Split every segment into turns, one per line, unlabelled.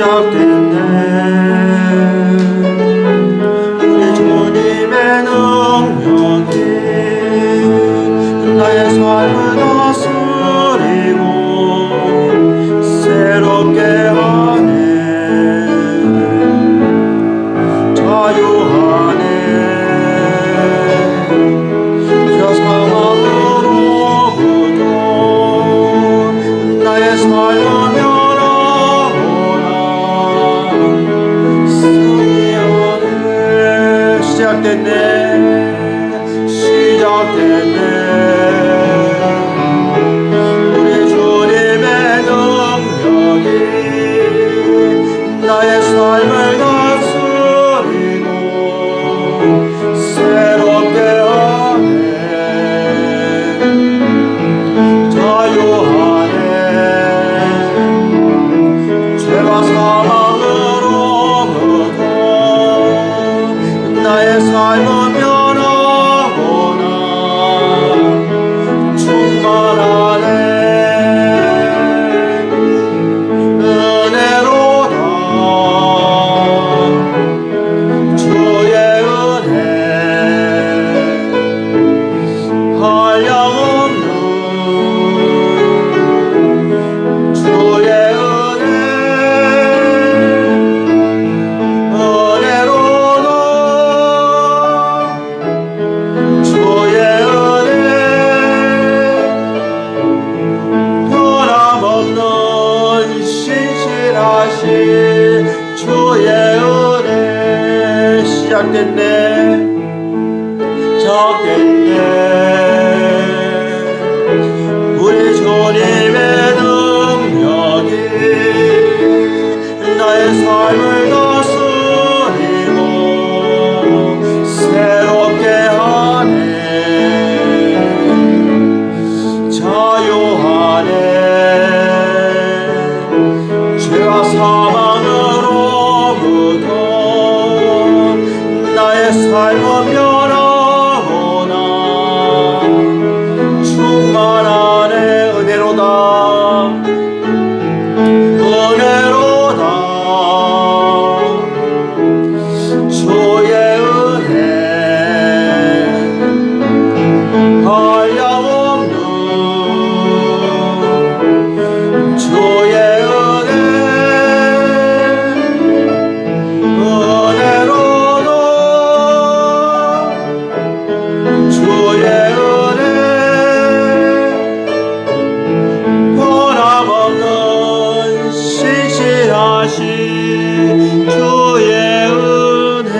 시작됐네. 우리 주님의 능력이 나의 삶을 다스리고 새롭게 하네. 자유하네. 사망으로부터 나의 삶을 시작됐네. 우리 주님의 능력이 나의 삶을 다스리고 새롭게 하네. 자유하네. 죄와 사망으로부터 나의 삶은 변하구나. 충만하네. 은혜로다. 주의 은혜 한량없는 주의 은혜 은혜로다. 주의 은혜 변함없는 신실하신 주의 은혜 시작됐네. 시작됐네. 우리 주님의 능력이 나의 삶을 다스리고 새롭게 하네. 자유하네. 죄와 사망으로부터 나의 삶은 변하구나. 충만하네. 은혜로다. 은혜로다. 주의 은혜 한량없는 주의 은혜 은혜로다. 주의 은혜 변함없는 신실하신 주의 은혜.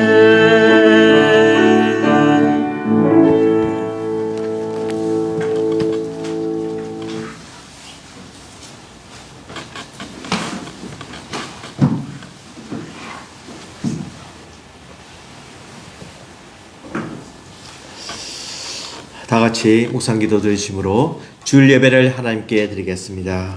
다 같이 묵상기도 드리심으로 주일 예배를 하나님께 드리겠습니다.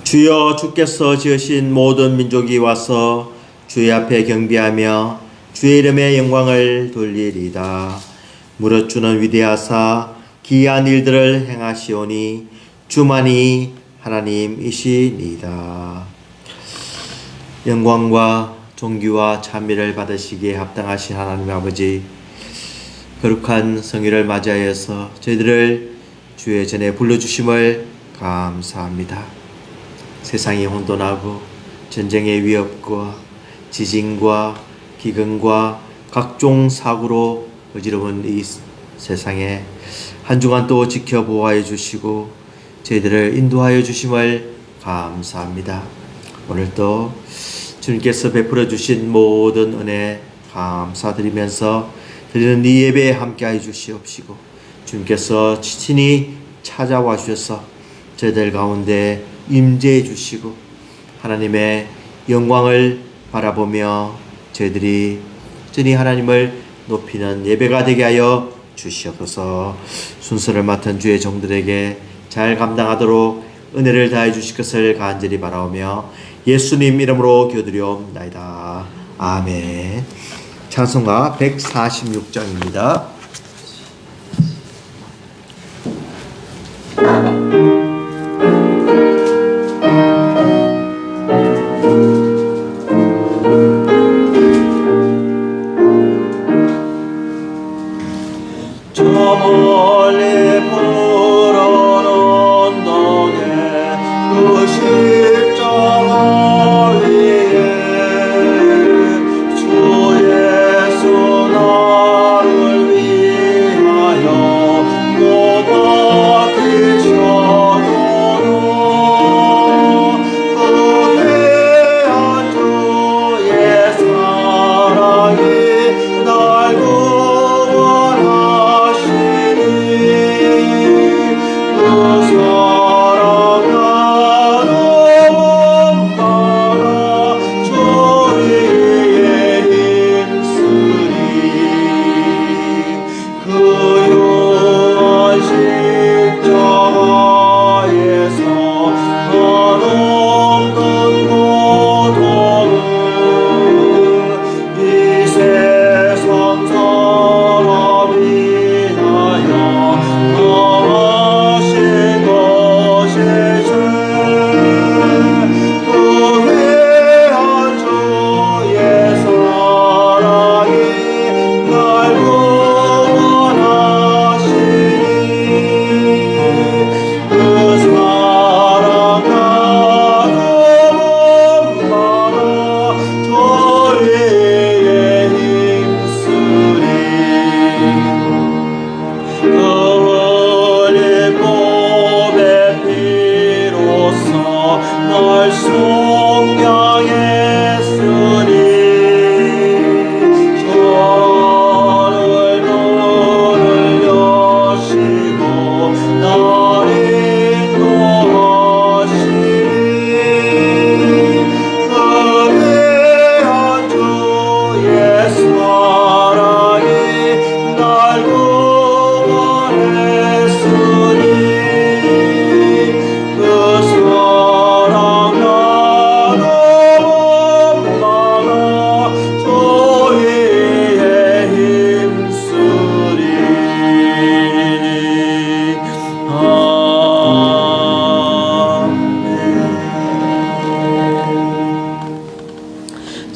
주여, 주께서 지으신 모든 민족이 와서 주의 앞에 경배하며 주의 이름의 영광을 돌리리이다. 무릇 주는 위대하사 기이한 일들을 행하시오니 주만이 하나님이시니이다. 영광과 존귀와 찬미를 받으시기에 합당하신 하나님 아버지, 거룩한 성일을 맞이하여서 저희들을 주의 전에 불러주심을 감사합니다. 세상이 혼돈하고 전쟁의 위협과 지진과 기근과 각종 사고로 어지러운 이 세상에 한 주간 또 지켜보호하여 주시고 저희들을 인도하여 주심을 감사합니다. 오늘도 주님께서 베풀어 주신 모든 은혜 감사드리면서 드리는 이 예배에 함께하여 주시옵시고 주님께서 친히 찾아와 주셔서 저희들 가운데 임재해 주시고 하나님의 영광을 바라보며 저희들이 적절히 하나님을 높이는 예배가 되게 하여 주시옵소서. 순서를 맡은 주의 종들에게 잘 감당하도록 은혜를 다해 주실 것을 간절히 바라오며 예수님 이름으로 기도드리옵나이다. 아멘. 찬송가 146장입니다.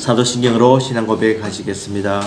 사도신경으로 신앙 고백하시겠습니다.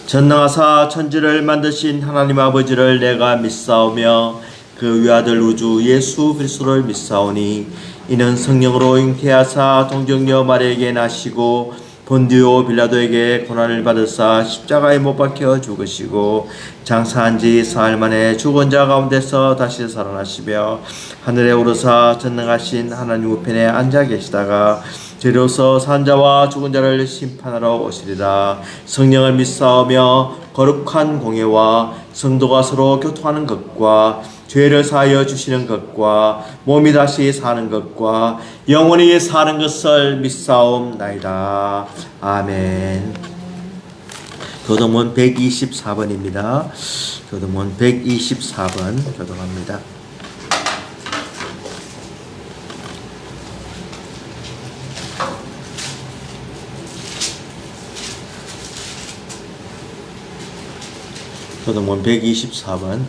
전능하사 천지를 만드신 하나님 아버지를 내가 믿사오며 그 외아들 우주 예수 그리스도를 믿사오니 이는 성령으로 잉태하사 동정녀 마리아에게 나시고 본디오 빌라도에게 고난을 받으사 십자가에 못 박혀 죽으시고 장사한 지 사흘 만에 죽은 자 가운데서 다시 살아나시며 하늘에 오르사 전능하신 하나님 우편에 앉아 계시다가 저리로서 산 자와 죽은 자를 심판하러 오시리라. 성령을 믿사오며 거룩한 공예와 성도가 서로 교통하는 것과 죄를 사하여 주시는 것과 몸이 다시 사는 것과 영원히 사는 것을 믿사옵나이다. 아멘. 교동문 124번입니다. 교동문 124번 교동합니다. 교동문 124번.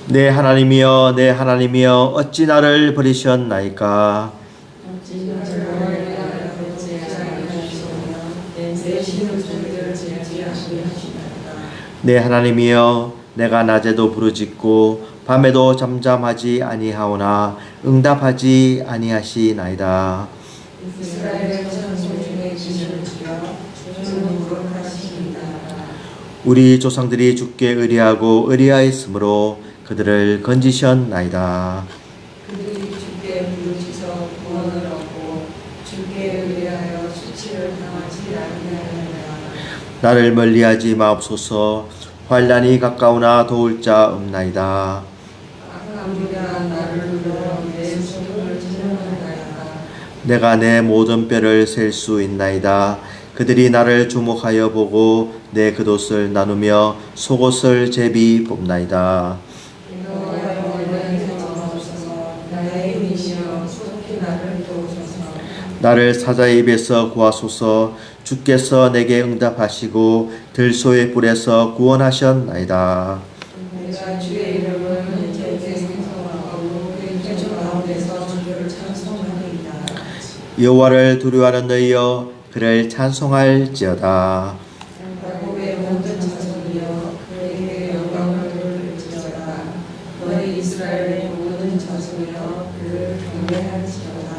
내 하나님이여 내 하나님이여 어찌 나를 버리셨나이까. 내 하나님이여 내가 낮에도 부르짖고 밤에도 잠잠하지 아니하오나 응답하지 아니하시나이다. 우리 조상들이 주께 의리하고 의리하였으므로 그들을 건지셨나이다.
그들이 주께 부르짖어 구원을 얻고 주께 의뢰하여 수치를 당하지 아니하였느니라.
나를 멀리하지 마옵소서. 환난이 가까우나 도울 자 없나이다.
악함이라 나를 눌러 내 손을
내가 내 모든 뼈를 셀 수 있나이다. 그들이 나를 주목하여 보고 내 겉옷을 나누며 속옷을 제비 뽑나이다.
여호와여 나에게 나와주소서. 나의 이시여 속히 나를 도우소서.
나를 사자의 입에서 구하소서. 주께서 내게 응답하시고 들소의 뿔에서 구원하셨나이다.
내가 주의 이름을 제게 성성하고 그 가운데서 주를 찬송하리이다.
여호와를 두려워하는 너희여 그를 찬송할지어다.
야곱의 모든 자손이여 그에게 영광을 돌릴지어다. 너희 이스라엘의 모든 자손이여 그를 경배할지어다.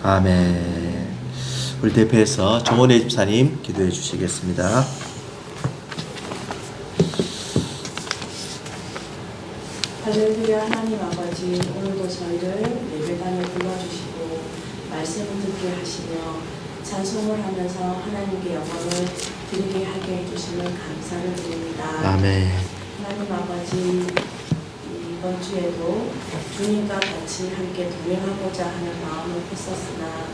아멘. 우리 대표에서 정원혜 집사님 기도해 주시겠습니다.
할렐루야. 하나님 아버지, 오늘도 저희를 예배당에 불러주시고 말씀을 듣게 하시며 찬송을 하면서 하나님께 영광을 드리게 하게 해주시는 감사를 드립니다.
아멘.
하나님 아버지, 이번 주에도 주님과 같이 함께 동행하고자 하는 마음을 했었으나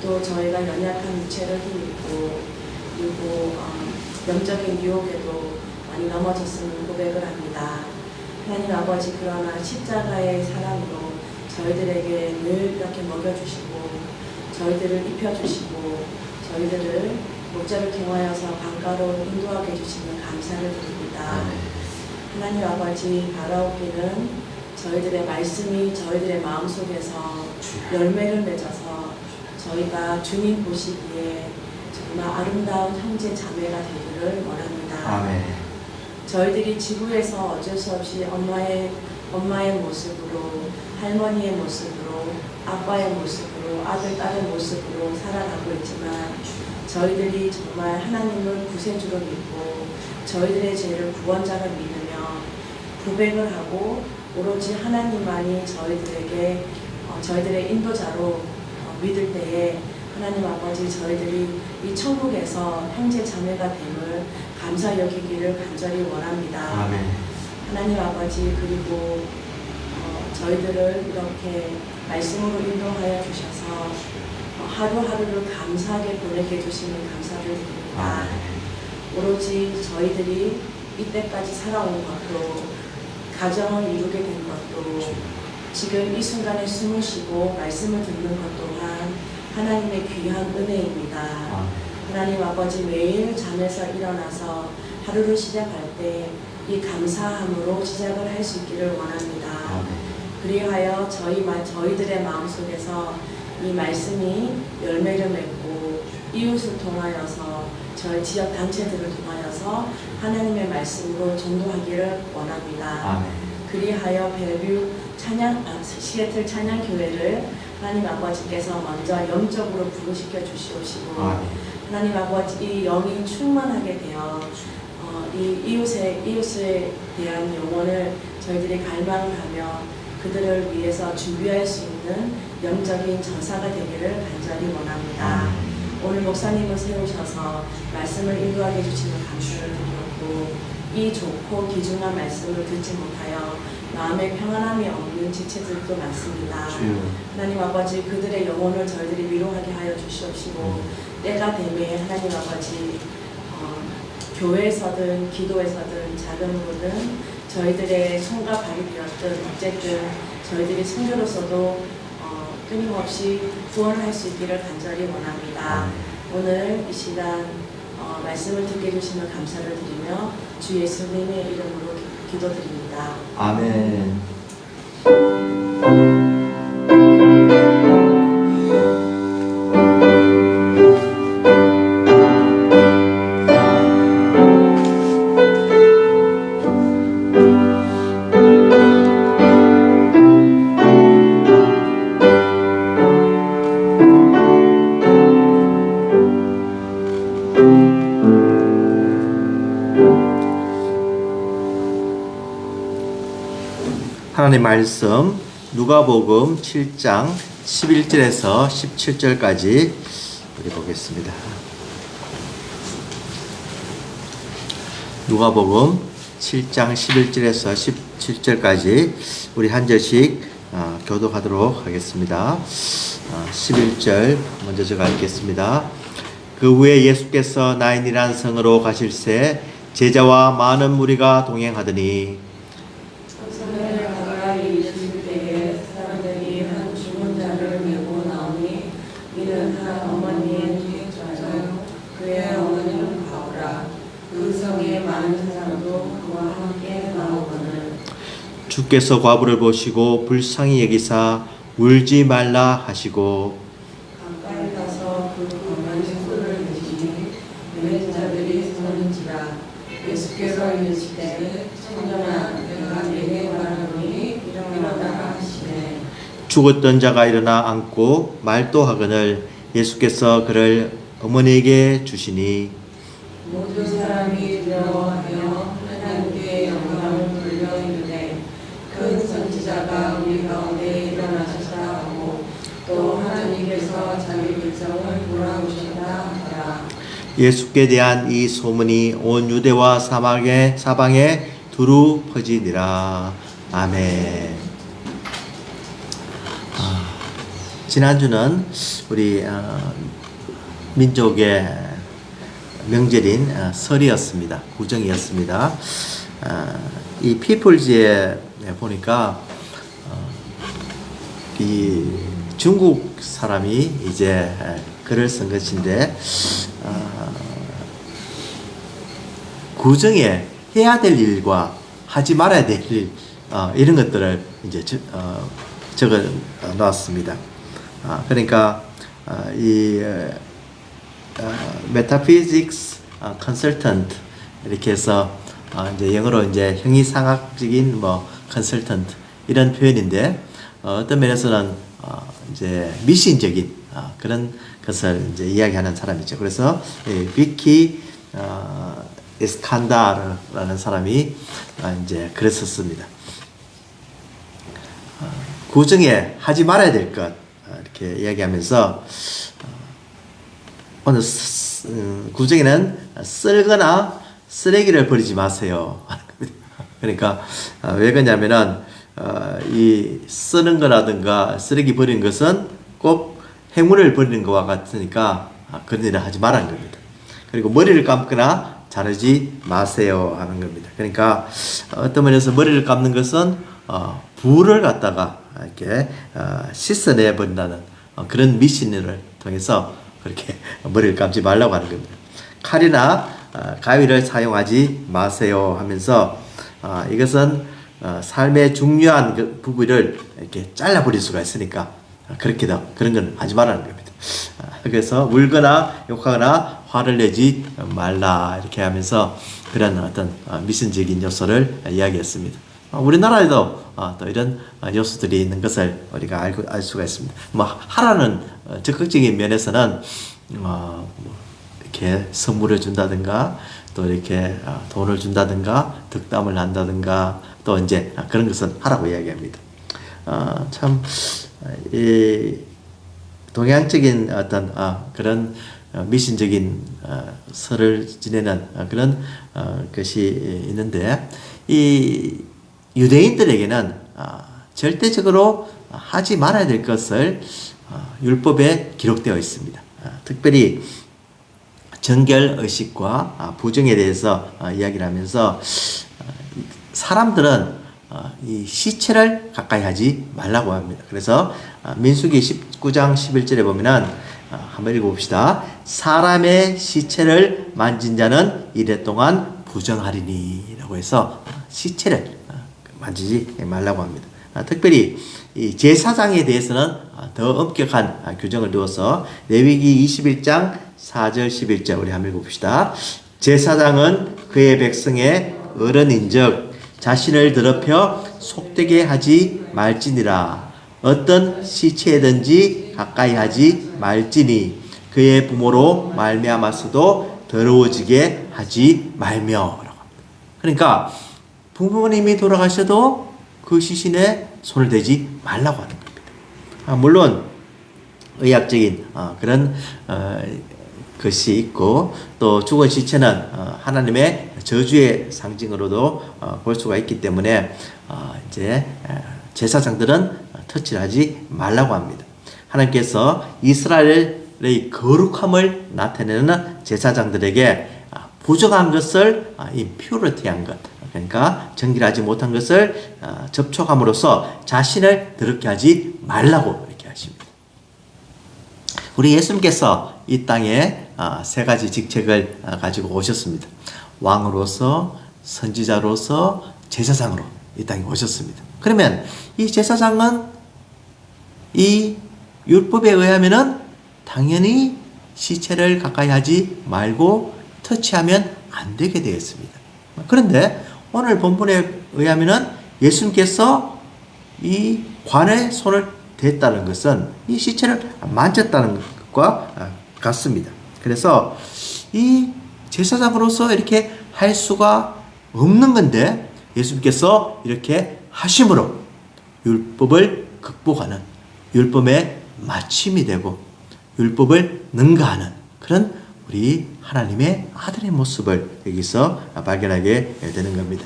또 저희가 연약한 육체를 힘입고 그리고 영적인 유혹에도 많이 넘어졌음을 고백을 합니다. 하나님 아버지, 그러나 십자가의 사랑으로 저희들에게 늘 이렇게 먹여주시고 저희들을 입혀주시고 저희들을 목자를 통하여서 강가로 인도하게 해주시는 감사를 드립니다. 하나님 아버지, 바라옵기는 저희들의 말씀이 저희들의 마음속에서 열매를 맺어서 저희가 주님 보시기에 정말 아름다운 형제 자매가 되기를 원합니다.
아멘.
저희들이 지구에서 어쩔 수 없이 엄마의 모습으로, 할머니의 모습으로, 아빠의 모습으로, 아들, 딸의 모습으로 살아가고 있지만 저희들이 정말 하나님을 구세주로 믿고 저희들의 죄를 구원자로 믿으며 고백을 하고 오로지 하나님만이 저희들에게 저희들의 인도자로 믿을 때에 하나님 아버지, 저희들이 이 천국에서 형제 자매가 됨을 감사 여기기를 간절히 원합니다.
아멘.
하나님 아버지, 그리고 저희들을 이렇게 말씀으로 인도하여 주셔서 하루하루를 감사하게 보내게 해주시는 감사를 드립니다. 오로지 저희들이 이때까지 살아온 것도, 가정을 이루게 된 것도, 지금 이 순간에 숨을 쉬고 말씀을 듣는 것 또한 하나님의 귀한 은혜입니다. 하나님 아버지, 매일 잠에서 일어나서 하루를 시작할 때 이 감사함으로 시작을 할 수 있기를 원합니다. 그리하여 저희들의 마음속에서 이 말씀이 열매를 맺고 이웃을 통하여서 저희 지역 단체들을 통하여서 하나님의 말씀으로 전도하기를 원합니다. 그리하여 벨뷰 시애틀 찬양교회를 하나님 아버지께서 먼저 영적으로 부르시켜 주시옵시고 하나님 아버지, 이 영이 충만하게 되어 이 이웃에 대한 영혼을 저희들이 갈망을 하며 그들을 위해서 준비할 수 있는 영적인 전사가 되기를 간절히 원합니다. 오늘 목사님을 세우셔서 말씀을 인도하게 해주시는 감사를 드렸고 이 좋고 귀중한 말씀을 듣지 못하여 마음에 평안함이 없는 지체들도 많습니다. 하나님 아버지, 그들의 영혼을 저희들이 위로하게 하여 주시옵시고 때가 되매 하나님 아버지, 교회에서든 기도에서든 작은 곳은 저희들의 손과 발이 되었든 어쨌든 저희들이 성교로서도 끊임없이 구원을 할 수 있기를 간절히 원합니다. 오늘 이 시간 말씀을 듣게 해주시는 감사를 드리며 주 예수님의 이름으로 기도드립니다.
아멘. 하나님 말씀 누가복음 7장 11절에서 17절까지 우리 보겠습니다. 누가복음 7장 11절에서 17절까지 우리 한 절씩 교독하도록 하겠습니다. 11절 먼저 제가 읽겠습니다. 그 후에 예수께서 나인이란 성으로 가실새 제자와 많은 무리가 동행하더니
성에 가까이 있을 때에 사람들이 한 죽은 자를 메고 나오니 이는 한 어머니의 뒤에서 그의 어머니는 가오라. 그 성에 많은 사람도 그와 함께 나오거늘
주께서 과부를 보시고 불쌍히 여기사 울지 말라 하시고
가까이 가서 그 어머니 손을 드시니 몇 자들이 서는지라. 예수께서 이르시되 청년아 내가 네게 말하노니 일어나라 하시네.
죽었던 자가 일어나 앉고 말도 하거늘 예수께서 그를 어머니에게 주시니
모든 사람이 두려워하며 하나님께 영광을 돌려 이르되 큰 선지자가 우리 가운데 일어나셨다 하고 또 하나님께서 자기 백성을 돌아오셨다 하라.
예수께 대한 이 소문이 온 유대와 사방에 두루 퍼지니라. 아멘. 지난주는 우리 민족의 명절인 설이었습니다. 구정이었습니다. 이 피플즈에 보니까 이 중국 사람이 이제 글을 쓴 것인데 구정에 해야 될 일과 하지 말아야 될 일 이런 것들을 이제 적어 놨습니다. 그러니까 이 metaphysics consultant 이렇게 해서 이제 영어로 이제 형이상학적인 뭐 consultant 이런 표현인데 어떤 면에서는 이제 미신적인 그런 것을 이제 이야기하는 사람이죠. 그래서 비키 이스칸다르라는 사람이 이제 그랬었습니다. 구정에 하지 말아야 될 것 이렇게 이야기하면서 오늘 구정에는 쓸거나 쓰레기를 버리지 마세요. 그러니까 왜 그러냐면은 이 쓰는 거라든가 쓰레기 버리는 것은 꼭 행운을 버리는 것과 같으니까 그런 일을 하지 말라는 겁니다. 그리고 머리를 감거나 자르지 마세요 하는 겁니다. 그러니까 어떤 면에서 머리를 감는 것은 부를 갖다가 이렇게 씻어내 버린다는 그런 미신을 통해서 그렇게 머리를 감지 말라고 하는 겁니다. 칼이나 가위를 사용하지 마세요 하면서 이것은 삶의 중요한 그 부분을 이렇게 잘라버릴 수가 있으니까 그렇게도 그런 건 하지 말라는 겁니다. 그래서 울거나 욕하거나 화를 내지 말라 이렇게 하면서 그런 어떤 미신적인 요소를 이야기했습니다. 우리나라에도 또 이런 요소들이 있는 것을 우리가 알 수가 있습니다. 뭐 하라는 적극적인 면에서는 이렇게 선물을 준다든가 또 이렇게 돈을 준다든가 덕담을 한다든가 또 이제 그런 것은 하라고 이야기합니다. 참 이 동양적인 어떤 그런 미신적인 설을 지내는 그런 것이 있는데 이 유대인들에게는 절대적으로 하지 말아야 될 것을 율법에 기록되어 있습니다. 특별히 정결의식과 부정에 대해서 이야기를 하면서 사람들은 이 시체를 가까이 하지 말라고 합니다. 그래서 민수기 19장 11절에 보면은 한번 읽어봅시다. 사람의 시체를 만진 자는 이래 동안 부정하리니 라고 해서 시체를 만지지 말라고 합니다. 특별히 이 제사장에 대해서는 더 엄격한 규정을 두어서 레위기 21장 4절 11절 우리 한번 읽어봅시다. 제사장은 그의 백성의 어른인즉 자신을 더럽혀 속되게 하지 말지니라. 어떤 시체든지 가까이 하지 말지니 그의 부모로 말미암아서도 더러워지게 하지 말며. 그러니까 부모님이 돌아가셔도 그 시신에 손을 대지 말라고 하는 겁니다. 물론 의학적인 그런 것이 있고 또 죽은 시체는 하나님의 저주의 상징으로도 볼 수가 있기 때문에 이제 제사장들은 터치를 하지 말라고 합니다. 하나님께서 이스라엘의 거룩함을 나타내는 제사장들에게 부정한 것을 impurity한 것, 그러니까 정결하지 못한 것을 접촉함으로써 자신을 더럽게 하지 말라고 이렇게 하십니다. 우리 예수님께서 이 땅에 세 가지 직책을 가지고 오셨습니다. 왕으로서, 선지자로서, 제사장으로 이 땅에 오셨습니다. 그러면 이 제사장은 이 율법에 의하면은 당연히 시체를 가까이 하지 말고 터치하면 안 되게 되어 있습니다. 그런데 오늘 본문에 의하면은 예수님께서 이 관에 손을 댔다는 것은 이 시체를 만졌다는 것과 같습니다. 그래서 이 제사장으로서 이렇게 할 수가 없는 건데 예수님께서 이렇게 하심으로 율법을 극복하는, 율법의 마침이 되고 율법을 능가하는 그런 우리 하나님의 아들의 모습을 여기서 발견하게 되는 겁니다.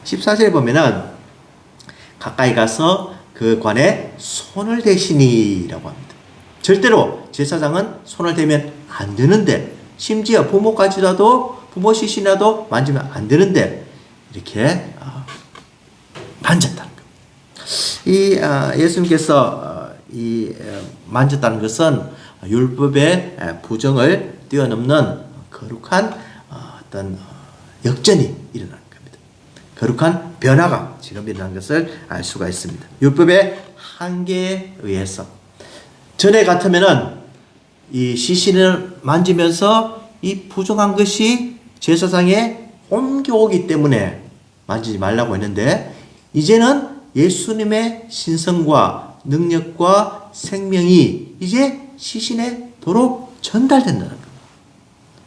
14절에 보면은 가까이 가서 그 관에 손을 대시니라고 합니다. 절대로 제사장은 손을 대면 안 되는데, 심지어 부모까지라도, 부모 시신이라도 만지면 안 되는데 이렇게 만졌다는 겁니다. 이 예수님께서 이 만졌다는 것은 율법의 부정을 뛰어넘는 거룩한 어떤 역전이 일어나는 겁니다. 거룩한 변화가 지금 일어난 것을 알 수가 있습니다. 율법의 한계에 의해서 전에 같으면은 이 시신을 만지면서 이 부정한 것이 제사장에 옮겨오기 때문에 만지지 말라고 했는데, 이제는 예수님의 신성과 능력과 생명이 이제 시신에 도로 전달된다는 겁니다.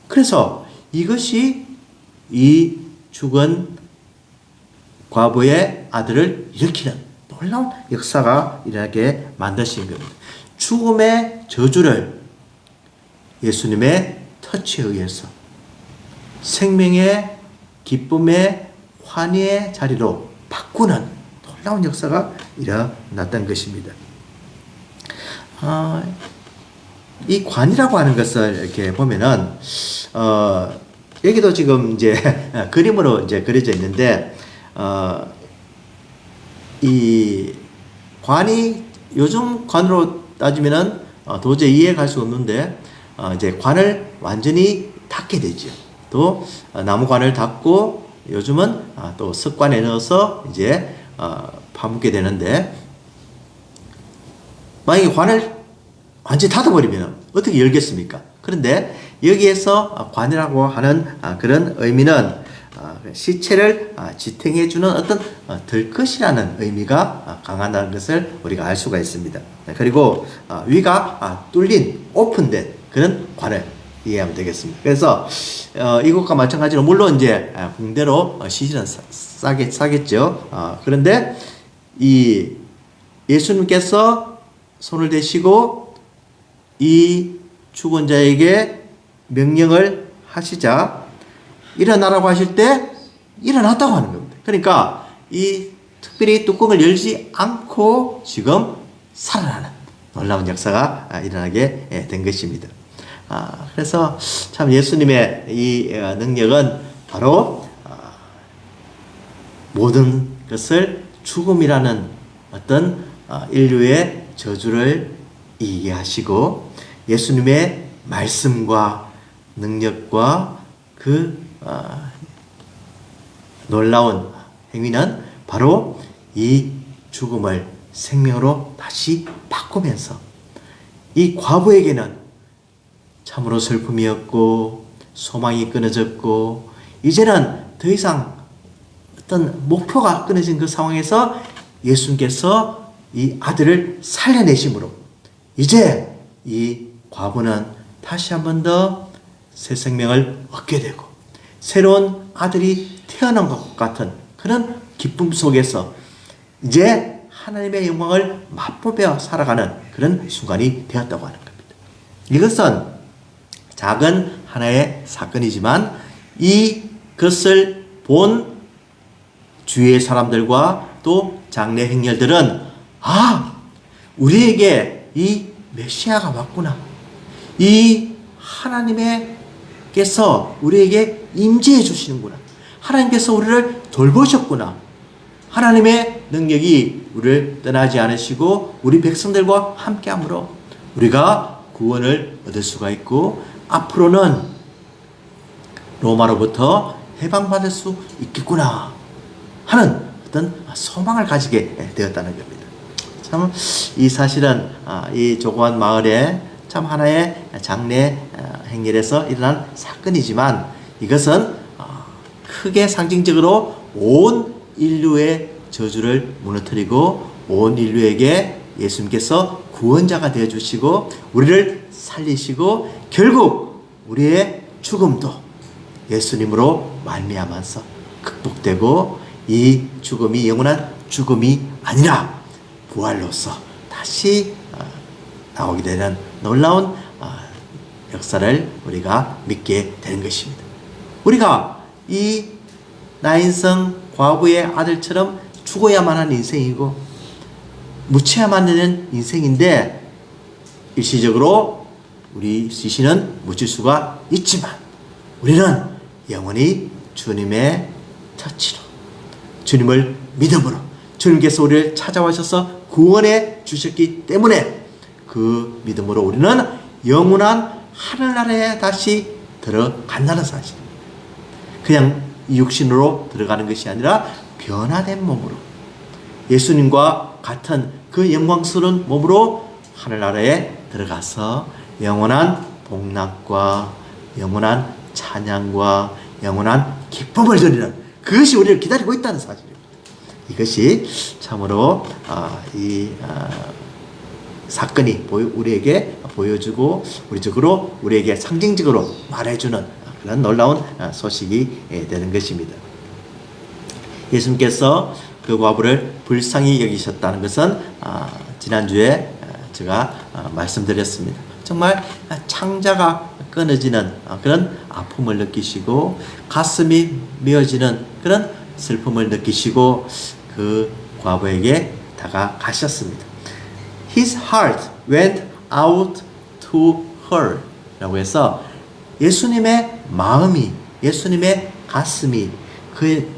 그래서 이것이 이 죽은 과부의 아들을 일으키는 놀라운 역사가 일어나게 만드신 겁니다. 죽음의 저주를 예수님의 터치에 의해서 생명의 기쁨의 환희의 자리로 바꾸는 놀라운 역사가 일어났던 것입니다. 이 관이라고 하는 것을 이렇게 보면은 여기도 지금 이제 그림으로 이제 그려져 있는데, 이 관이 요즘 관으로 따지면은 도저히 이해할 수 없는데, 이제 관을 완전히 닫게 되죠. 또 나무관을 닫고 요즘은 또 석관에 넣어서 이제 파묻게 되는데, 만약에 관을 완전히 닫아버리면 어떻게 열겠습니까? 그런데 여기에서 관이라고 하는 그런 의미는 시체를 지탱해주는 어떤 들것이라는 의미가 강하다는 것을 우리가 알 수가 있습니다. 그리고 위가 뚫린 오픈된 그런 관을 이해하면 되겠습니다. 그래서 이것과 마찬가지로 물론 이제 붕대로 시신은 싸겠죠. 그런데 이 예수님께서 손을 대시고 이 죽은 자에게 명령을 하시자 일어나라고 하실 때 일어났다고 하는 겁니다. 그러니까 이 특별히 뚜껑을 열지 않고 지금 살아나는 놀라운 역사가 일어나게 된 것입니다. 그래서 참 예수님의 이 능력은 바로 모든 것을 죽음이라는 어떤 인류의 저주를 이해하시고 예수님의 말씀과 능력과 그 놀라운 행위는 바로 이 죽음을 생명으로 다시 바꾸면서 이 과부에게는 참으로 슬픔이었고 소망이 끊어졌고 이제는 더 이상 어떤 목표가 끊어진 그 상황에서 예수님께서 이 아들을 살려내심으로 이제 이 과부는 다시 한 번 더 새 생명을 얻게 되고 새로운 아들이 태어난 것 같은 그런 기쁨 속에서 이제 하나님의 영광을 맛보며 살아가는 그런 순간이 되었다고 하는 겁니다. 이것은 작은 하나의 사건이지만 이것을 본 주위의 사람들과 또 장래 행렬들은 우리에게 이 메시아가 왔구나. 이 하나님께서 우리에게 임재해 주시는구나. 하나님께서 우리를 돌보셨구나. 하나님의 능력이 우리를 떠나지 않으시고 우리 백성들과 함께함으로 우리가 구원을 얻을 수가 있고 앞으로는 로마로부터 해방받을 수 있겠구나 하는 어떤 소망을 가지게 되었다는 겁니다. 참 이 사실은 이 조그만 마을에 참 하나의 장래 행렬에서 일어난 사건이지만 이것은 크게 상징적으로 온 인류의 저주를 무너뜨리고 온 인류에게 예수님께서 구원자가 되어주시고 우리를 살리시고 결국 우리의 죽음도 예수님으로 말미암아서 극복되고 이 죽음이 영원한 죽음이 아니라 부활로서 다시 나오게 되는 놀라운 역사를 우리가 믿게 되는 것입니다. 우리가 이 나인성 과부의 아들처럼 죽어야만 하는 인생이고 묻혀야만 되는 인생인데 일시적으로 우리 시신은 묻힐 수가 있지만 우리는 영원히 주님의 터치로 주님을 믿음으로 주님께서 우리를 찾아와셔서 구원해 주셨기 때문에 그 믿음으로 우리는 영원한 하늘나라에 다시 들어간다는 사실입니다. 그냥 육신으로 들어가는 것이 아니라 변화된 몸으로 예수님과 같은 그 영광스러운 몸으로 하늘나라에 들어가서 영원한 복락과 영원한 찬양과 영원한 기쁨을 드리는 그것이 우리를 기다리고 있다는 사실입니다. 이것이 참으로 이 사건이 우리에게 보여주고 우리에게 상징적으로 말해주는 그런 놀라운 소식이 되는 것입니다. 예수님께서 그 과부를 불쌍히 여기셨다는 것은 지난주에 제가 말씀드렸습니다. 정말 창자가 끊어지는 그런 아픔을 느끼시고 가슴이 메어지는 그런 슬픔을 느끼시고 그 과부에게 다가가셨습니다. His heart went out to her 라고 해서 예수님의 마음이 예수님의 가슴이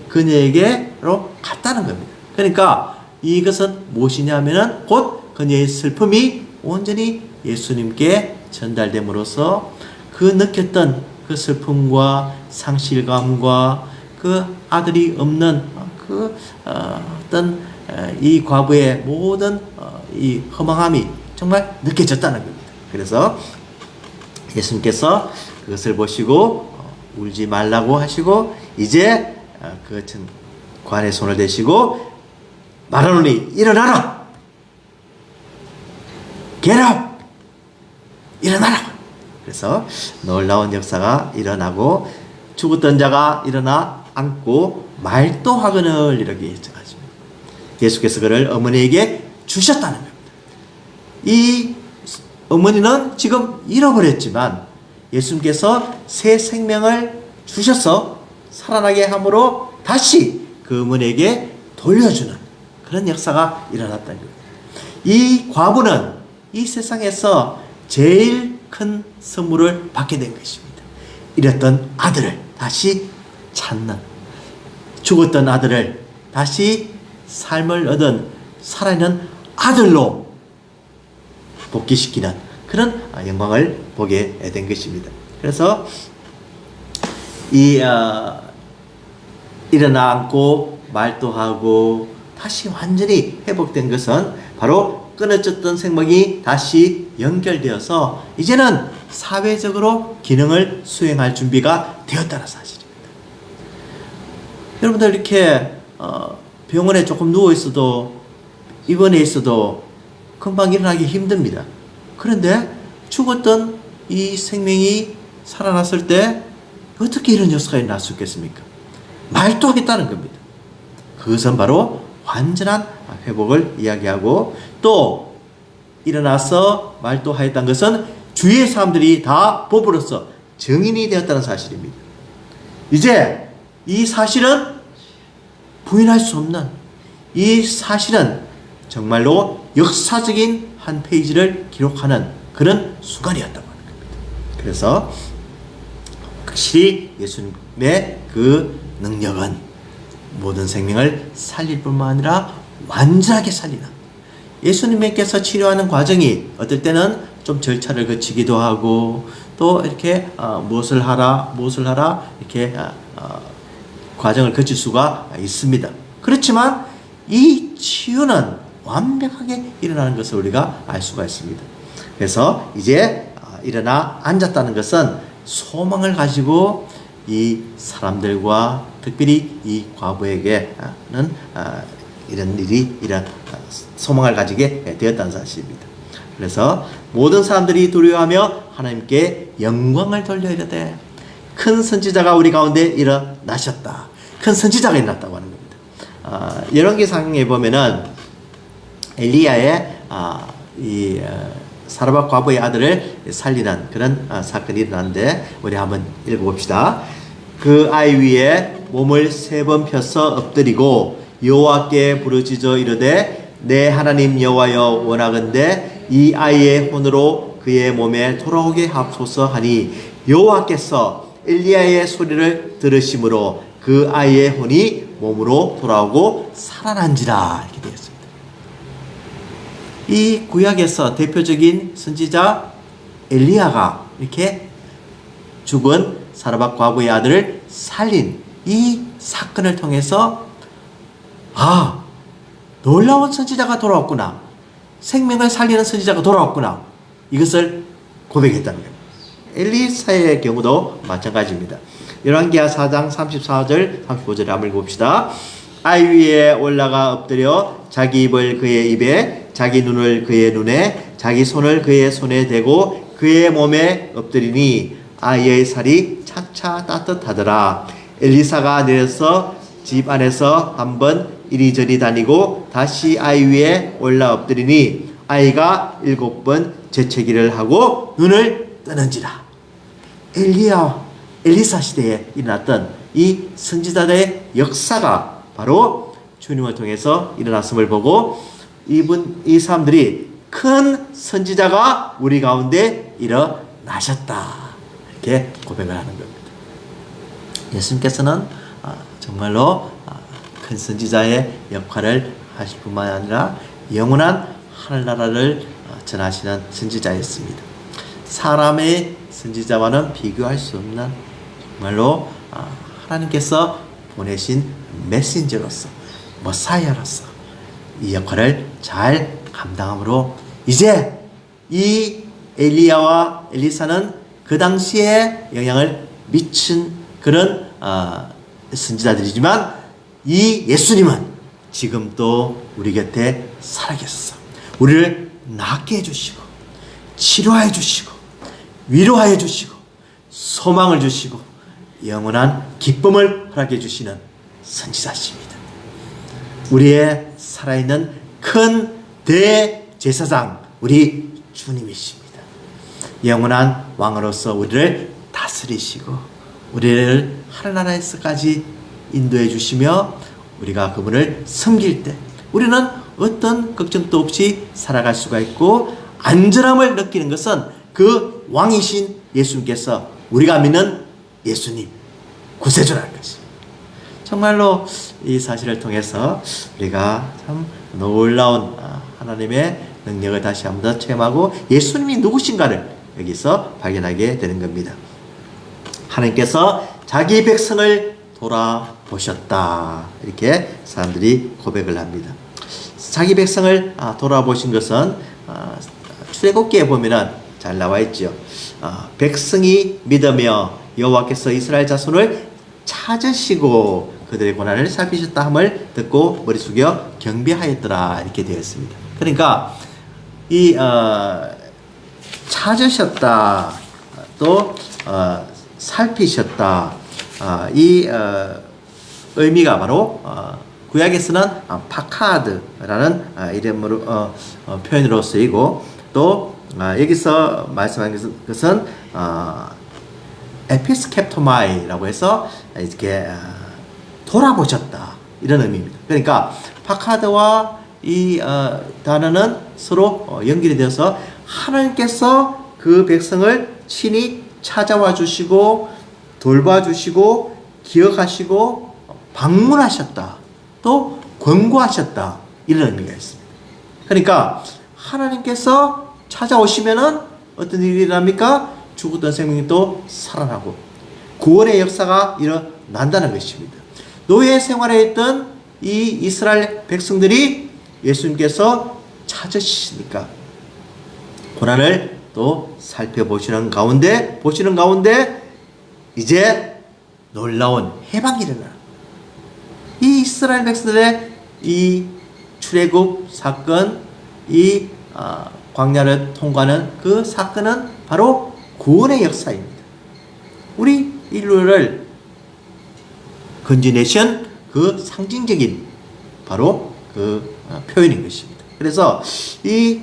그녀에게로 갔다는 겁니다. 그러니까 이것은 무엇이냐면은 곧 그녀의 슬픔이 온전히 예수님께 전달됨으로써 그 느꼈던 그 슬픔과 상실감과 그 아들이 없는 그 어떤 이 과부의 모든 이 허망함이 정말 느껴졌다는 겁니다. 그래서 예수님께서 그것을 보시고 울지 말라고 하시고 이제 그 관에 손을 대시고 말하노니 일어나라. Get up. 일어나라. 그래서 놀라운 역사가 일어나고 죽었던 자가 일어나 앉고 말도하거늘 이렇게 했습니다. 예수께서 그를 어머니에게 주셨다는 겁니다. 이 어머니는 지금 잃어버렸지만 예수님께서 새 생명을 주셔서 살아나게 함으로 다시 그 어머니에게 돌려주는 그런 역사가 일어났다는 겁니다. 이 과부는 이 세상에서 제일 큰 선물을 받게 된 것입니다. 잃었던 아들을 다시 찾는, 죽었던 아들을 다시 삶을 얻은 살아있는 아들로 복귀시키는 그런 영광을 보게 된 것입니다. 그래서 이 일어나 앉고 말도 하고 다시 완전히 회복된 것은 바로 끊어졌던 생명이 다시 연결되어서 이제는 사회적으로 기능을 수행할 준비가 되었다는 사실입니다. 여러분들 이렇게 병원에 조금 누워 있어도 입원해 있어도 금방 일어나기 힘듭니다. 그런데 죽었던 이 생명이 살아났을 때 어떻게 이런 역사가 날 수 있겠습니까? 말도 하겠다는 겁니다. 그것은 바로 완전한 회복을 이야기하고 또 일어나서 말도 하였다는 것은 주위의 사람들이 다 법으로서 증인이 되었다는 사실입니다. 이제 이 사실은 부인할 수 없는 이 사실은 정말로 역사적인 한 페이지를 기록하는 그런 순간이었다고 하는 겁니다. 그래서 확실히 예수님의 그 능력은 모든 생명을 살릴 뿐만 아니라 완전하게 살리는, 예수님께서 치료하는 과정이 어떨 때는 좀 절차를 거치기도 하고 또 이렇게 무엇을 하라 이렇게 과정을 거칠 수가 있습니다. 그렇지만 이 치유는 완벽하게 일어나는 것을 우리가 알 수가 있습니다. 그래서 이제 일어나 앉았다는 것은 소망을 가지고 이 사람들과 특별히 이 과부에게는 이런 일이 소망을 가지게 되었다는 사실입니다. 그래서 모든 사람들이 두려워하며 하나님께 영광을 돌려 이르되 큰 선지자가 우리 가운데 일어나셨다. 큰 선지자가 일어났다고 하는 겁니다. 열왕기상에 보면은 엘리야의 사르밧 과부의 아들을 살리는 그런 사건이 일어났는데 우리 한번 읽어봅시다. 그 아이 위에 몸을 3번 펴서 엎드리고 여호와께 부르짖어 이르되 내 하나님 여호와여 원하건대 이 아이의 혼으로 그의 몸에 돌아오게 하옵소서 하니 여호와께서 엘리야의 소리를 들으심으로 그 아이의 혼이 몸으로 돌아오고 살아난지라 이렇게 되었습니다. 이 구약에서 대표적인 선지자 엘리야가 이렇게 죽은 사르밧 과부의 아들을 살린 이 사건을 통해서 놀라운 선지자가 돌아왔구나, 생명을 살리는 선지자가 돌아왔구나, 이것을 고백했다는 겁니다. 엘리사의 경우도 마찬가지입니다. 열왕기하 4장 34절 35절에 한번 읽어봅시다. 아이 위에 올라가 엎드려 자기 입을 그의 입에, 자기 눈을 그의 눈에, 자기 손을 그의 손에 대고 그의 몸에 엎드리니 아이의 살이 차차 따뜻하더라. 엘리사가 내려서 집 안에서 한번 이리저리 다니고 다시 아이 위에 올라 엎드리니 아이가 7번 재채기를 하고 눈을 뜨는지라. 엘리사 시대에 일어났던 이 선지자들의 역사가 바로 주님을 통해서 일어났음을 보고 이 사람들이 큰 선지자가 우리 가운데 일어나셨다 이렇게 고백을 하는 겁니다. 예수님께서는 정말로 큰 선지자의 역할을 하실 뿐만 아니라 영원한 하늘나라를 전하시는 선지자였습니다. 사람의 선지자와는 비교할 수 없는 정말로 하나님께서 보내신 메신저로서 머사야로서 이 역할을 잘 감당함으로 이제 이 엘리야와 엘리사는 그 당시에 영향을 미친 그런 선지자들이지만 이 예수님은 지금도 우리 곁에 살아계셔서 우리를 낫게 해주시고 치료해 주시고 위로해 주시고 소망을 주시고 영원한 기쁨을 허락해 주시는 선지자십니다. 우리의 살아있는 큰 대제사장 우리 주님이십니다. 영원한 왕으로서 우리를 다스리시고 우리를 하늘나라에서까지 인도해 주시며 우리가 그분을 섬길 때 우리는 어떤 걱정도 없이 살아갈 수가 있고 안전함을 느끼는 것은 그 왕이신 예수님께서 우리가 믿는 예수님 구세주라는 것입니다. 정말로 이 사실을 통해서 우리가 참 놀라운 하나님의 능력을 다시 한번 더 체험하고 예수님이 누구신가를 여기서 발견하게 되는 겁니다. 하나님께서 자기 백성을 돌아보셨다 이렇게 사람들이 고백을 합니다. 자기 백성을 돌아보신 것은 출애굽기에 보면은 잘 나와 있죠. 백성이 믿으며 여호와께서 이스라엘 자손을 찾으시고 그들의 고난을 살피셨다 함을 듣고 머리 숙여 경배하였더라 이렇게 되어 있습니다. 그러니까 이 찾으셨다 또 살피셨다 이 의미가 바로 구약에서는 파카드라는 이름으로 표현으로 쓰이고 또 여기서 말씀하는 것은 에피스캡토마이라고 해서 이렇게 돌아보셨다 이런 의미입니다. 그러니까 파카드와 이 단어는 서로 연결이 되어서 하나님께서 그 백성을 친히 찾아와 주시고 돌봐주시고 기억하시고 방문하셨다. 또 권고하셨다. 이런 의미가 있습니다. 그러니까 하나님께서 찾아오시면은 어떤 일이 일어납니까? 죽었던 생명이 또 살아나고 구원의 역사가 일어난다는 것입니다. 노예 생활에 있던 이 이스라엘 백성들이 예수님께서 찾으시니까 고난을 또 살펴보시는 가운데 이제 놀라운 해방이 일어나. 이 이스라엘 백성들의 이 출애굽 사건, 이 광야를 통과하는 그 사건은 바로 구원의 역사입니다. 우리 인류를 건져내신 그 상징적인 바로 그 표현인 것입니다. 그래서 이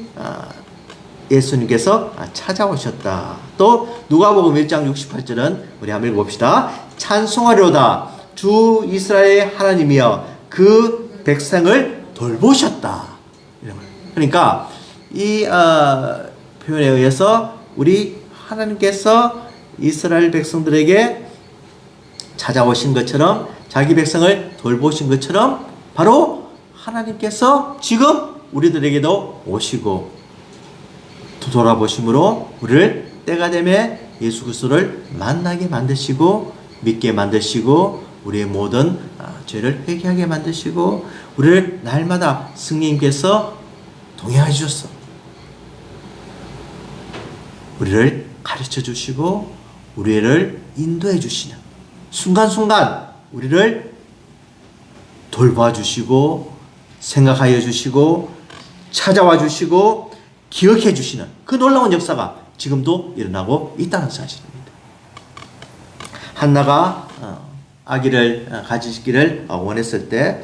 예수님께서 찾아오셨다. 또 누가복음 1장 68절은 우리 한번 읽어봅시다. 찬송하리로다. 주 이스라엘의 하나님이여 그 백성을 돌보셨다. 그러니까 이 표현에 의해서 우리 하나님께서 이스라엘 백성들에게 찾아오신 것처럼 자기 백성을 돌보신 것처럼 바로 하나님께서 지금 우리들에게도 오시고 돌아보심으로 우리를 때가 되면 예수 그리스도를 만나게 만드시고 믿게 만드시고 우리의 모든 죄를 회개하게 만드시고 우리를 날마다 승리님께서 동행해 주셨어. 우리를 가르쳐 주시고 우리를 인도해 주시는 순간순간 우리를 돌봐 주시고 생각하여 주시고 찾아와 주시고 기억해 주시는 그 놀라운 역사가 지금도 일어나고 있다는 사실입니다. 한나가 아기를 가지시기를 원했을 때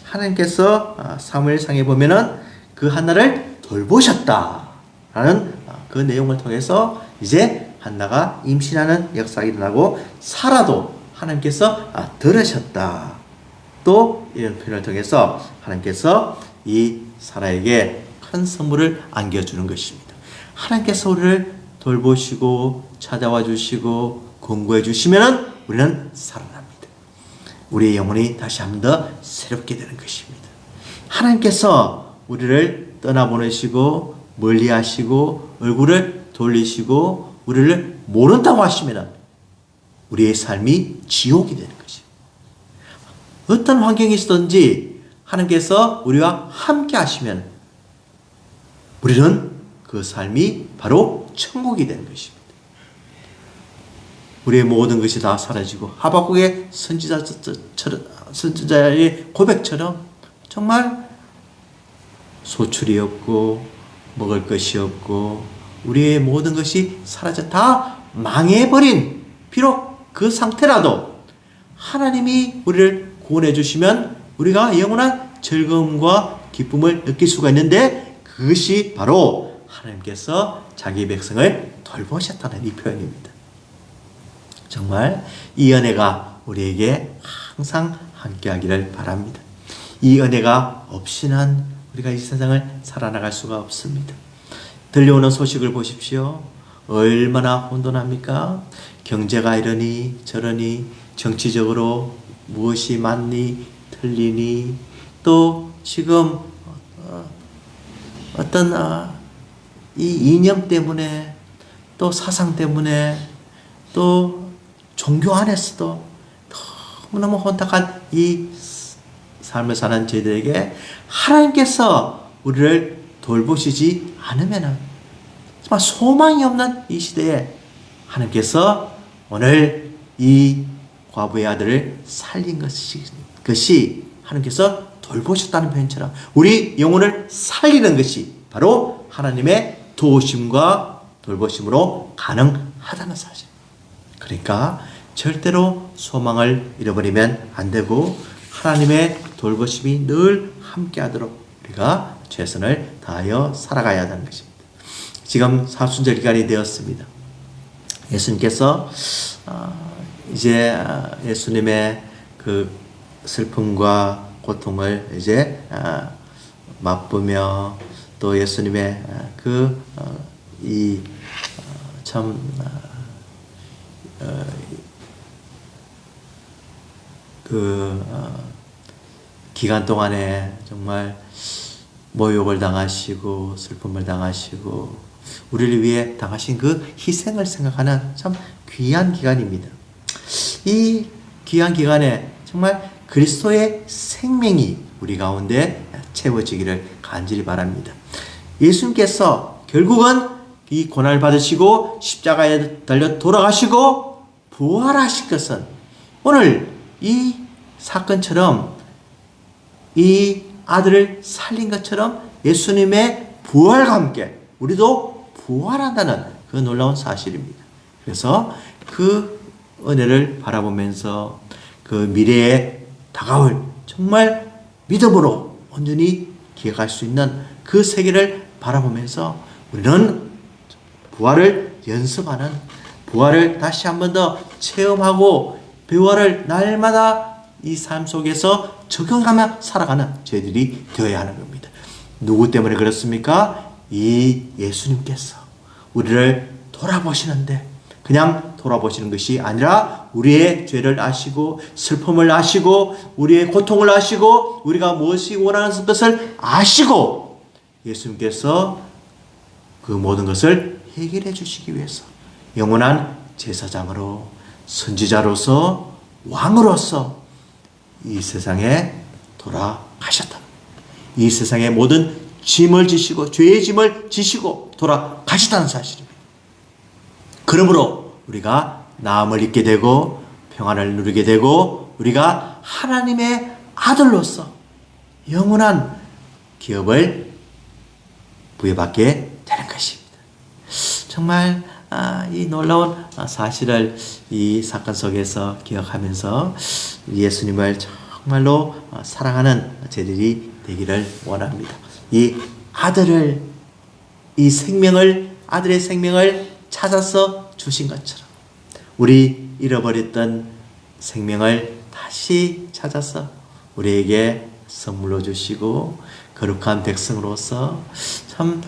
하나님께서 사무엘상에 보면은 그 한나를 돌보셨다라는 그 내용을 통해서 이제 한나가 임신하는 역사가 일어나고 사라도 하나님께서 들으셨다. 또 이런 표현을 통해서 하나님께서 이 사라에게 큰 선물을 안겨주는 것입니다. 하나님께서 우리를 돌보시고 찾아와 주시고 권고해 주시면 우리는 살아납니다. 우리의 영혼이 다시 한 번 더 새롭게 되는 것입니다. 하나님께서 우리를 떠나보내시고 멀리하시고 얼굴을 돌리시고 우리를 모른다고 하시면 우리의 삶이 지옥이 되는 것입니다. 어떤 환경이 있었든지 하나님께서 우리와 함께 하시면 우리는 그 삶이 바로 천국이 되는 것입니다. 우리의 모든 것이 다 사라지고 하박국의 선지자의 고백처럼 정말 소출이 없고 먹을 것이 없고 우리의 모든 것이 사라져 다 망해버린 비록 그 상태라도 하나님이 우리를 구원해 주시면 우리가 영원한 즐거움과 기쁨을 느낄 수가 있는데 그것이 바로 하나님께서 자기 백성을 돌보셨다는 이 표현입니다. 정말 이 은혜가 우리에게 항상 함께하기를 바랍니다. 이 은혜가 없이는 우리가 이 세상을 살아나갈 수가 없습니다. 들려오는 소식을 보십시오. 얼마나 혼돈합니까? 경제가 이러니 저러니 정치적으로 무엇이 맞니 틀리니 또 지금 어떤 이 이념 때문에 또 사상 때문에 또 종교 안에서도 너무너무 혼탁한 이 삶을 사는 저희들에게 하나님께서 우리를 돌보시지 않으면 정말 소망이 없는 이 시대에 하나님께서 오늘 이 과부의 아들을 살린 것이 하나님께서 돌보셨다는 표현처럼 우리 영혼을 살리는 것이 바로 하나님의 도우심과 돌보심으로 가능하다는 사실. 그러니까 절대로 소망을 잃어버리면 안 되고 하나님의 돌보심이 늘 함께하도록 우리가 최선을 다하여 살아가야 하는 것입니다. 지금 사순절 기간이 되었습니다. 예수님께서 이제 예수님의 그 슬픔과 고통을 이제 맛보며 또 예수님의 기간 동안에 정말 모욕을 당하시고 슬픔을 당하시고 우리를 위해 당하신 그 희생을 생각하는 참 귀한 기간입니다. 이 귀한 기간에 정말 그리스도의 생명이 우리 가운데 채워지기를 간절히 바랍니다. 예수님께서 결국은 이 고난을 받으시고 십자가에 달려 돌아가시고 부활하신 것은 오늘 이 사건처럼 이 아들을 살린 것처럼 예수님의 부활과 함께 우리도 부활한다는 그 놀라운 사실입니다. 그래서 그 은혜를 바라보면서 그 미래에 다가올 정말 믿음으로 온전히 기억할 수 있는 그 세계를 바라보면서 우리는 부활을 연습하는, 부활을 다시 한 번 더 체험하고 부활을 날마다 이 삶 속에서 적용하며 살아가는 저희들이 되어야 하는 겁니다. 누구 때문에 그렇습니까? 이 예수님께서 우리를 돌아보시는데 그냥 돌아보시는 것이 아니라 우리의 죄를 아시고 슬픔을 아시고 우리의 고통을 아시고 우리가 무엇이 원하는 것을 아시고 예수님께서 그 모든 것을 해결해 주시기 위해서 영원한 제사장으로 선지자로서 왕으로서 이 세상에 돌아가셨다. 이 세상의 모든 짐을 지시고 죄의 짐을 지시고 돌아가셨다는 사실입니다. 그러므로 우리가 나음을 입게 되고 평안을 누리게 되고 우리가 하나님의 아들로서 영원한 기업을 부여받게 되는 것입니다. 정말 이 놀라운 사실을 이 사건 속에서 기억하면서 예수님을 정말로 사랑하는 저희들이 되기를 원합니다. 이 아들을, 이 생명을, 아들의 생명을 찾아서 주신 것처럼 우리 잃어버렸던 생명을 다시 찾아서 우리에게 선물로 주시고 거룩한 백성으로서 참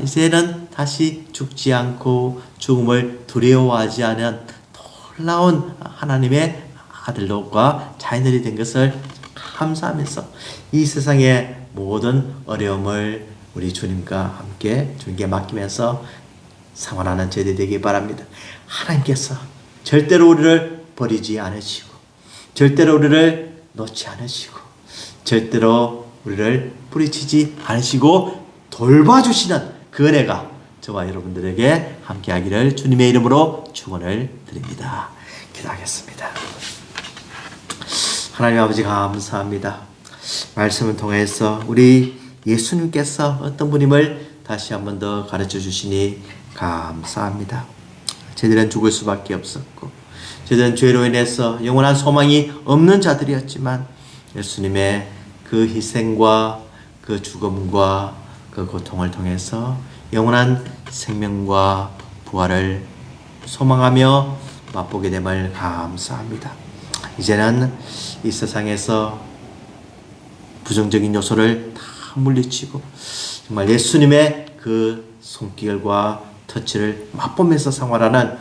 이제는 다시 죽지 않고 죽음을 두려워하지 않은 놀라운 하나님의 아들과 자녀들이 된 것을 감사하면서 이 세상의 모든 어려움을 우리 주님과 함께 주님께 맡기면서 생활하는 저희들이 되기 바랍니다. 하나님께서 절대로 우리를 버리지 않으시고 절대로 우리를 놓지 않으시고 절대로 우리를 뿌리치지 않으시고 돌봐주시는 그 은혜가 저와 여러분들에게 함께하기를 주님의 이름으로 축원을 드립니다. 기도하겠습니다. 하나님 아버지 감사합니다. 말씀을 통해서 우리 예수님께서 어떤 분임을 다시 한 번 더 가르쳐 주시니 감사합니다. 저희들은 죽을 수밖에 없었고 저희들은 죄로 인해서 영원한 소망이 없는 자들이었지만 예수님의 그 희생과 그 죽음과 그 고통을 통해서 영원한 생명과 부활을 소망하며 맛보게 됨을 감사합니다. 이제는 이 세상에서 부정적인 요소를 다 물리치고 정말 예수님의 그 손길과 터치를 맛보면서 생활하는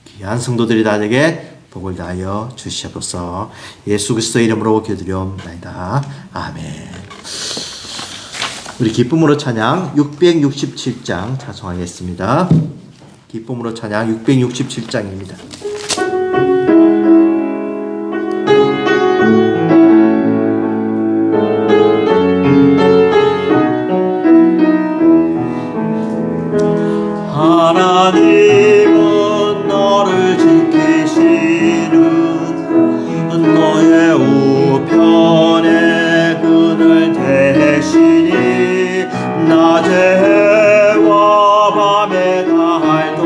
귀한 성도들이 다 되게 복을 다하여 주시옵소서. 예수 그리스도의 이름으로 기도드리옵나이다. 아멘. 우리 기쁨으로 찬양 667장 찬송하겠습니다. 기쁨으로 찬양 667장입니다.
하나님은 너를 지키시는 너의 우편에 그늘 대시니 낮에와 밤에 날도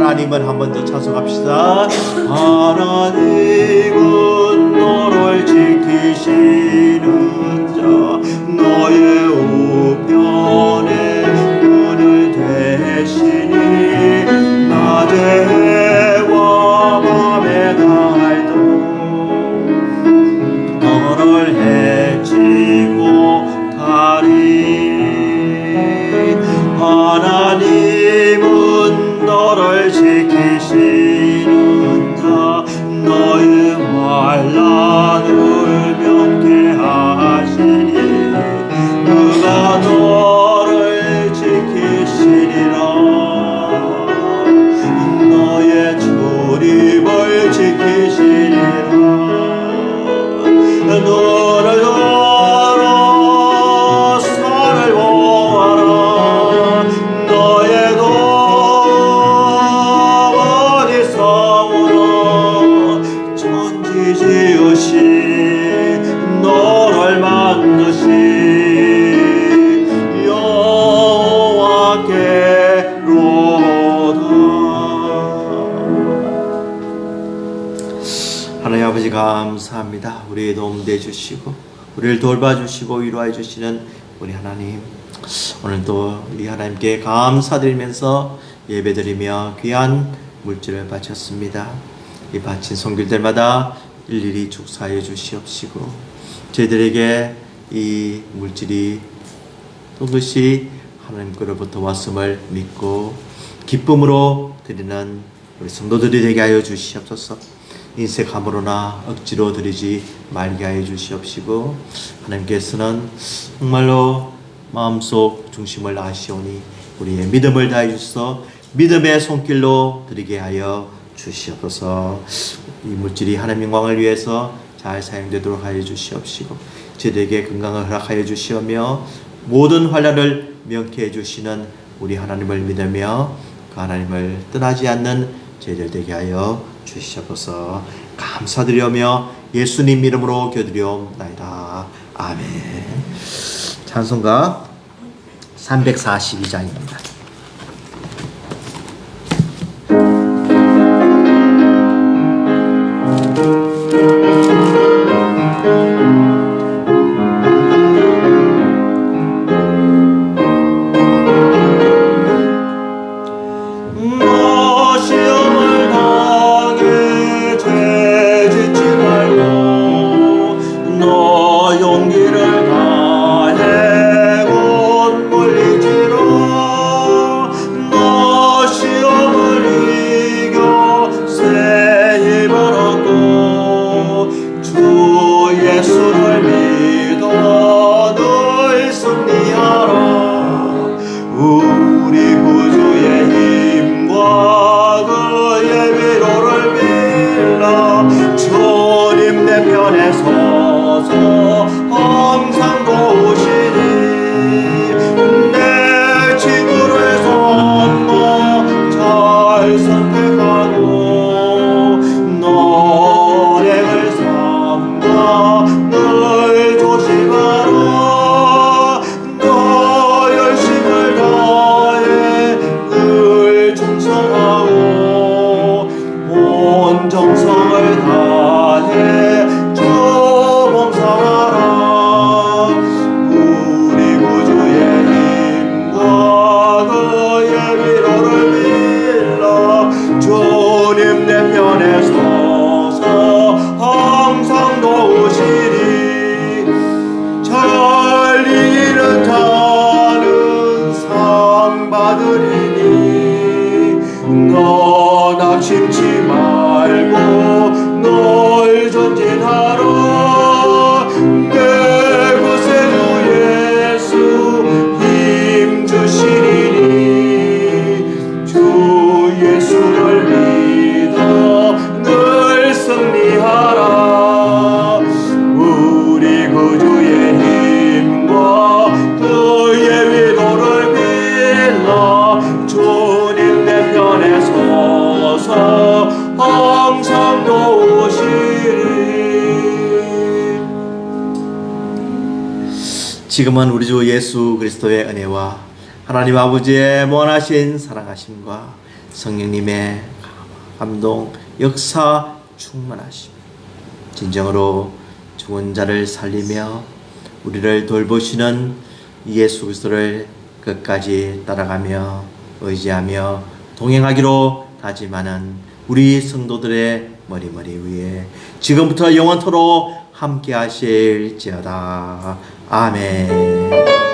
하나님을 한 번 더 찬송합시다. 하나님은 너를 지키시는 자, 너의 우편에 끈을 대시니 낮에와 밤에 날도 너를 해치 못하리. 하나님은 너를 지키시는 자, 너의 환난을 명쾌하시니 그가 너를 지키시리라. 너의 출입을 지키시리라. 너를 알아 산을 보아라. 너의 어디서 오나 천지 지으신 너를 만드신 여호와께로다. 하나님 아버지 감사합니다. 우리의 도움 되주시고 우리를 돌봐주시고 위로해 주시는 우리 하나님, 오늘도 우리 하나님께 감사드리면서 예배드리며 귀한 물질을 바쳤습니다. 이 바친 손길들마다 일일이 축사해 주시옵시고 저희들에게 이 물질이 또다시 하나님께로부터 왔음을 믿고 기쁨으로 드리는 우리 성도들이 되게 하여 주시옵소서. 인색함으로나 억지로 드리지 말게 하여 주시옵시고 하나님께서는 정말로 마음속 중심을 아시오니 우리의 믿음을 다해 주셔서 믿음의 손길로 드리게 하여 주시옵소서. 이 물질이 하나님 영광을 위해서 잘 사용되도록 하여 주시옵시고 저희에게 건강을 허락하여 주시오며 모든 환난을 명쾌해 주시는 우리 하나님을 믿으며 그 하나님을 떠나지 않는 저희들 되게 하여 주시옵소서. 감사드리며 예수님 이름으로 기도드리옵나이다. 아멘. 찬송가 342장입니다. 지금은 우리 주 예수 그리스도의 은혜와 하나님 아버지의 무한하신 사랑하심과 성령님의 감동, 역사 충만하시며 진정으로 죽은 자를 살리며 우리를 돌보시는 예수 그리스도를 끝까지 따라가며 의지하며 동행하기로 다짐하는 우리 성도들의 머리 위에 지금부터 영원토록 함께 하실지어다. 아멘.